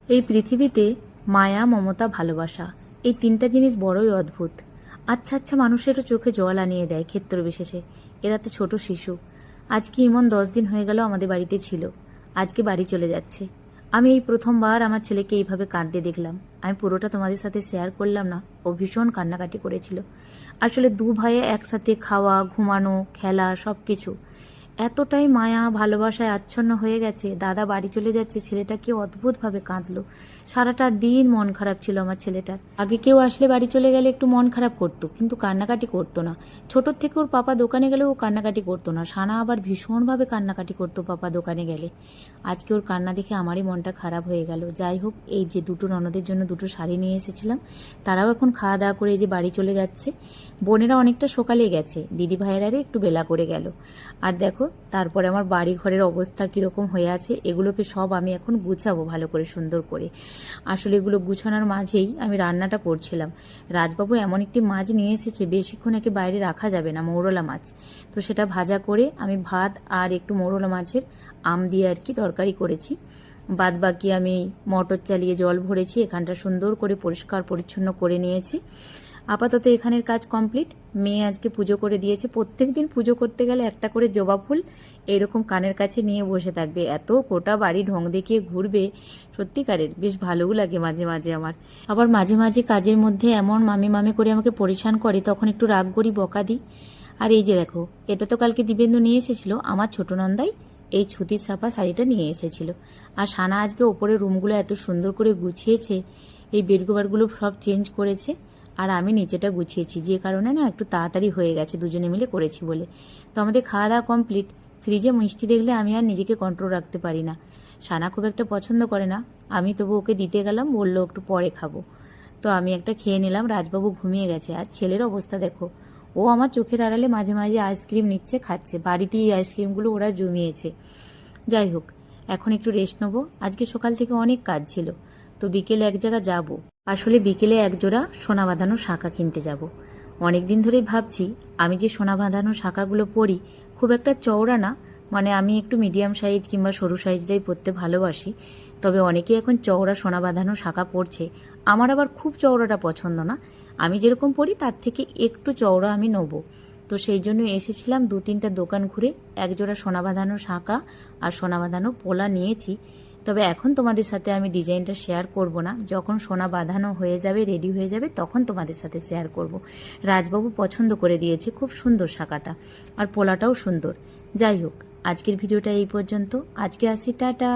এই পৃথিবীতে মায়া, মমতা, ভালোবাসা এই তিনটা জিনিস বড়ই অদ্ভুত। আচ্ছা আচ্ছা মানুষেরও চোখে জল আনিয়ে দেয় ক্ষেত্র বিশেষে। এরা তো ছোট শিশু। আজকে ইমন 10 দিন হয়ে গেল আমাদের বাড়িতে ছিল, আজকে বাড়ি চলে যাচ্ছে। আমি এই প্রথমবার আমার ছেলেকে এইভাবে কাঁদতে দেখলাম। আমি পুরোটা তোমাদের সাথে শেয়ার করলাম না, ও ভীষণ কান্নাকাটি করেছিল। আসলে দু ভাইয়ে একসাথে খাওয়া, ঘুমানো, খেলা সব কিছু এতটাই মায়া ভালোবাসায় আচ্ছন্ন হয়ে গেছে। দাদা বাড়ি চলে যাচ্ছে, ছেলেটাকে অদ্ভুতভাবে কাঁদলো। সারাটা দিন মন খারাপ ছিল আমার ছেলেটার। আগে কেউ আসলে বাড়ি চলে গেলে একটু মন খারাপ করতো, কিন্তু কান্নাকাটি করতো না। ছোটোর থেকে ওর পাপা দোকানে গেলেও ও কান্নাকাটি করতো না। সানা আবার ভীষণভাবে কান্নাকাটি করতো পাপা দোকানে গেলে। আজকে ওর কান্না দেখে আমারই মনটা খারাপ হয়ে গেল। যাই হোক, এই যে দুটো ননদের জন্য দুটো শাড়ি নিয়ে এসেছিলাম, তারাও এখন খাওয়া দাওয়া করে এই যে বাড়ি চলে যাচ্ছে। বোনেরা অনেকটা সকালে গেছে, দিদি ভাইয়েরারে একটু বেলা করে গেল। আর দেখো তারপরে আমার বাড়ি ঘরের অবস্থা কীরকম হয়ে আছে, এগুলোকে সব আমি এখন গুছাবো ভালো করে, সুন্দর করে। আসলে এগুলো গুছানোর মাঝেই আমি রান্নাটা করছিলাম। রাজবাবু এমন একটি মাছ নিয়ে এসেছে, বেশিক্ষণ একে বাইরে রাখা যাবে না, মৌরলা মাছ। তো সেটা ভাজা করে আমি ভাত আর একটু মৌরলা মাছের আম দিয়ে আর কি তরকারি করেছি। বাদ বাকি আমি মটর চালিয়ে জল ভরেছি, এখানটা সুন্দর করে পরিষ্কার পরিচ্ছন্ন করে নিয়েছি। আপাতত এখানের কাজ কমপ্লিট। মেয়ে আজকে পুজো করে দিয়েছে। প্রত্যেক দিন পুজো করতে গেলে একটা করে জবা ফুল এরকম কানের কাছে নিয়ে বসে থাকবে, এত গোটা বাড়ি ঢং দেখিয়ে ঘুরবে। সত্যিকারের বেশ ভালোও লাগে মাঝে মাঝে আমার। আবার মাঝে মাঝে কাজের মধ্যে এমন মামি মামি করে আমাকে পরিশান করে, তখন একটু রাগ করি, বকা দিই। আর এই যে দেখো, এটা তো কালকে দিবেন্দু নিয়ে এসেছিল, আমার ছোট নন্দাই এই ছুতির ছাপা শাড়িটা নিয়ে এসেছিল। আর সানা আজকে ওপরের রুমগুলো এত সুন্দর করে গুছিয়েছে, এই বেডকভারগুলো সব চেঞ্জ করেছে। আর আমি নিচেটা গুছিয়েছি, যে কারণে না একটু তাড়াতাড়ি হয়ে গেছে, দুজনে মিলে করেছি বলে। তো আমাদের খাওয়া দাওয়া কমপ্লিট। ফ্রিজে মিষ্টি দেখলে আমি আর নিজেকে কন্ট্রোল রাখতে পারি না। সানা খুব একটা পছন্দ করে না, আমি তবু ওকে দিতে গেলাম, বললো একটু পরে খাবো। তো আমি একটা খেয়ে নিলাম। রাজবাবু ঘুমিয়ে গেছে। আর ছেলের অবস্থা দেখো, ও আমার চোখের আড়ালে মাঝে মাঝে আইসক্রিম নিচ্ছে, খাচ্ছে। বাড়িতেই এই আইসক্রিমগুলো ওরা জমিয়েছে। যাই হোক, এখন একটু রেস্ট নেবো। আজকে সকাল থেকে অনেক কাজ ছিল, তো বিকেলে এক জায়গা যাব। আসলে বিকেলে একজোড়া সোনা বাঁধানো শাঁখা কিনতে যাব। অনেক দিন ধরেই ভাবছি, আমি যে সোনা বাঁধানো শাঁখাগুলো পরি খুব একটা চওড়া না, মানে আমি একটু মিডিয়াম সাইজ কিংবা সরু সাইজটাই পরতে ভালোবাসি। তবে অনেকে এখন চওড়া সোনা বাঁধানো শাঁখা পরছে, আমার আবার খুব চওড়াটা পছন্দ না। আমি যেরকম পরি তার থেকে একটু চওড়া আমি নেবো। তো সেই জন্য এসেছিলাম, 2-3টা দোকান ঘুরে একজোড়া সোনা বাঁধানো শাঁখা আর সোনা বাঁধানো পোলা নিয়েছি। তবে এখন তোমাদের সাথে আমি ডিজাইনটা শেয়ার করব না, যখন সোনা বাঁধানো হয়ে যাবে, রেডি হয়ে যাবে, তখন তোমাদের সাথে শেয়ার করব। রাজবাবু পছন্দ করে দিয়েছে, খুব সুন্দর শাঁখাটা, আর পোলাটাও সুন্দর। যাই হোক, আজকের ভিডিওটা এই পর্যন্ত। আজকে আসি, টাটা।